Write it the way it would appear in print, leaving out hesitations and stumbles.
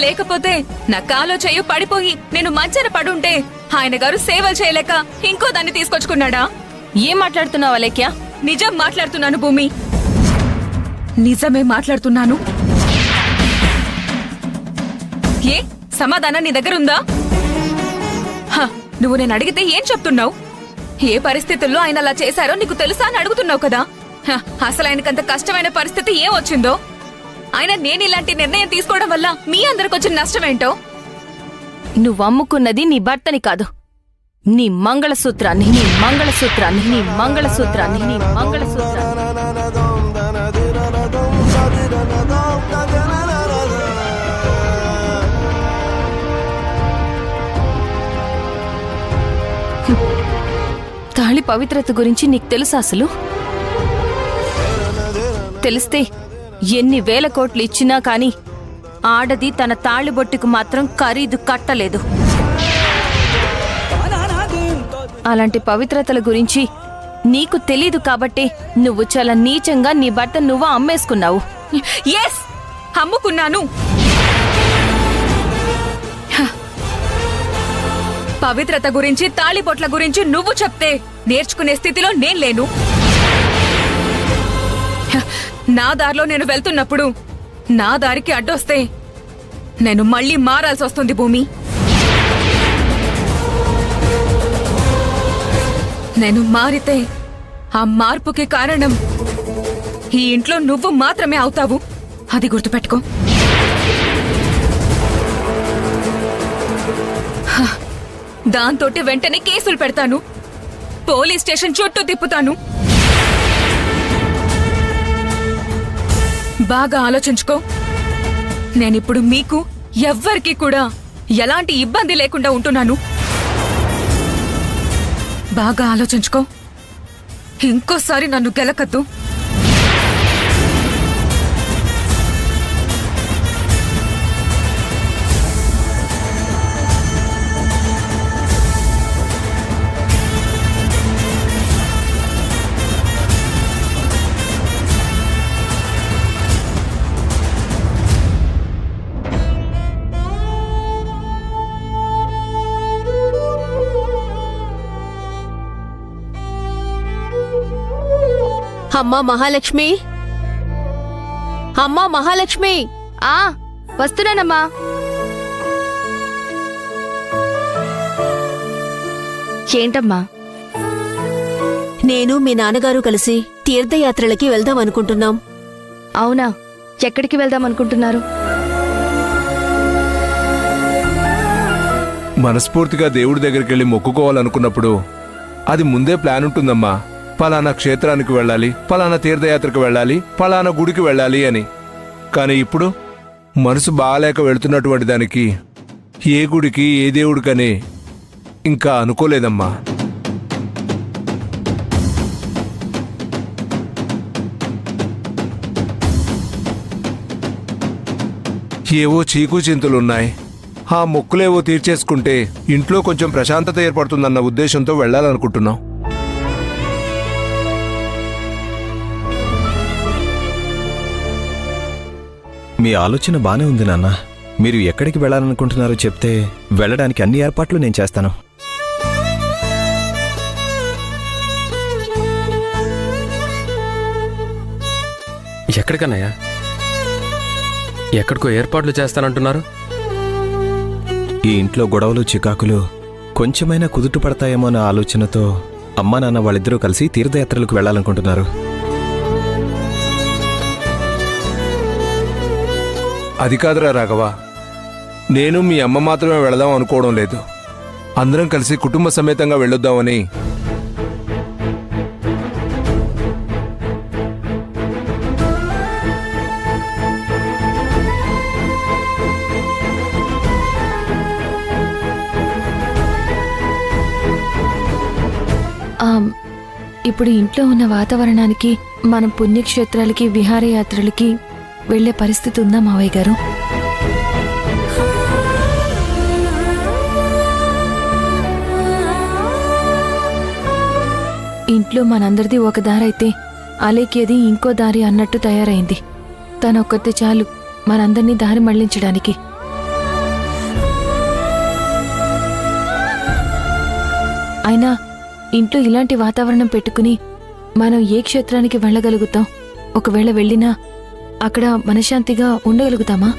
లేకపోతే నా కాలో చెయ్యి పడిపోయి నేను మంచన పడుంటే ఆయన గారు సేవలు చేయలేక ఇంకో దాన్ని తీసుకొచ్చుకున్నాడా? ఏం మాట్లాడుతున్నావు అలేఖ్య? నిజం మాట్లాడుతున్నాను భూమి, నిజమే మాట్లాడుతున్నాను. ఏ సమాధానం నీ దగ్గర ఉందా? నువ్వు నేను అడిగితే ఏం చెప్తున్నావు? ఏ పరిస్థితుల్లో ఆయన అలా చేశారో నీకు తెలుసా అని అడుగుతున్నావు కదా. అసలు ఆయనకంత కష్టమైన పరిస్థితి ఏం వచ్చిందో, ఆయన నేను ఇలాంటి నిర్ణయం తీసుకోవడం వల్ల మీ అందరికి వచ్చిన నష్టమేంటో. నువ్వు అమ్ముకున్నది నీ భర్తని కాదు, నీ మంగళసూత్రాన్ని, నీ మంగళసూత్రాన్ని, నీ మంగళసూత్రాన్ని, నీ మంగళసూత్రాన్ని. తాళి పవిత్రత గురించి నీకు తెలుసా అసలు? తెలిస్తే ఎన్ని వేల కోట్లు ఇచ్చినా కాని ఆడది తన తాళిబొట్టుకు మాత్రం ఖరీదు కట్టలేదు. అలాంటి పవిత్రతల గురించి నీకు తెలీదు కాబట్టే నువ్వు చాలా నీచంగా నీ భర్త నువ్వు అమ్మేసుకున్నావు. ఎస్, అమ్ముకున్నాను. పవిత్రత గురించి తాళిబొట్ల గురించి నువ్వు చెప్తే నేర్చుకునే స్థితిలో నేను లేను. నా దారిలో నేను వెళ్తున్నప్పుడు నా దారికి అడ్డొస్తే నేను మళ్ళీ మారాల్సి వస్తుంది భూమి. నేను మారితే ఆ మార్పుకి కారణం ఈ ఇంట్లో నువ్వు మాత్రమే అవుతావు, అది గుర్తుపెట్టుకో. దాంతోటి వెంటనే కేసులు పెడతాను, పోలీస్ స్టేషన్ చుట్టూ తిప్పుతాను. బాగా ఆలోచించుకో. నేనిప్పుడు మీకు ఎవ్వరికీ కూడా ఎలాంటి ఇబ్బంది లేకుండా ఉంటున్నాను. బాగా ఆలోచించుకో. ఇంకోసారి నన్ను గెలకద్దు. అమ్మా మహాలక్ష్మి, అమ్మా మహాలక్ష్మి. వస్తున్నానమ్మా. ఏంటమ్మా? నేను మీ నాన్నగారు కలిసి తీర్థయాత్రలకి వెళ్దాం అనుకుంటున్నాం. అవునా? ఎక్కడికి వెళ్దాం అనుకుంటున్నారు? మనస్ఫూర్తిగా దేవుడి దగ్గరికి వెళ్ళి మొక్కుకోవాలనుకున్నప్పుడు అది ముందే ప్లాన్ ఉంటుందమ్మా. పలానా క్షేత్రానికి వెళ్ళాలి, పలానా తీర్థయాత్రకు వెళ్ళాలి, పలానా గుడికి వెళ్ళాలి అని. కానీ ఇప్పుడు మనసు బాగాలేక వెళుతున్నటువంటి దానికి ఏ గుడికి ఏ దేవుడికని ఇంకా అనుకోలేదమ్మా. ఏవో చీకు చింతలున్నాయి. ఆ మొక్కులేవో తీర్చేసుకుంటే ఇంట్లో కొంచెం ప్రశాంతత ఏర్పడుతుందన్న ఉద్దేశంతో వెళ్ళాలనుకుంటున్నాం. మీ ఆలోచన బానే ఉంది నాన్న. మీరు ఎక్కడికి వెళ్ళాలనుకుంటున్నారో చెప్తే వెళ్ళడానికి అన్ని ఏర్పాట్లు నేను చేస్తాను. ఎక్కడికన్నయ్యా? ఎక్కడికో ఏర్పాట్లు చేస్తానంటున్నారు? ఈ ఇంట్లో గొడవలు చికాకులు కొంచెమైనా కుదుట పడతాయేమో అన్న ఆలోచనతో అమ్మా నాన్న వాళ్ళిద్దరూ కలిసి తీర్థయాత్రలకు వెళ్ళాలనుకుంటున్నారు. అది కాదురా రాఘవ, నేను మీ అమ్మ మాత్రమే వెళదాం అనుకోవడం లేదు. అందరం కలిసి కుటుంబ సమేతంగా వెళ్ళొద్దామని. ఇప్పుడు ఇంట్లో ఉన్న వాతావరణానికి మనం పుణ్యక్షేత్రాలకి విహారయాత్రలకి వెళ్లే పరిస్థితి ఉందా మావయ్య గారు? ఇంట్లో మనందరిది ఒక దారైతే అలేఖ్యది ఇంకో దారి అన్నట్టు తయారైంది. తనొక్కతే చాలు మనందర్నీ దారి మళ్లించడానికి. అయినా ఇంట్లో ఇలాంటి వాతావరణం పెట్టుకుని మనం ఏ క్షేత్రానికి వెళ్ళగలుగుతాం? ఒకవేళ వెళ్ళినా అక్కడ మనశ్శాంతిగా ఉండగలుగుతామా?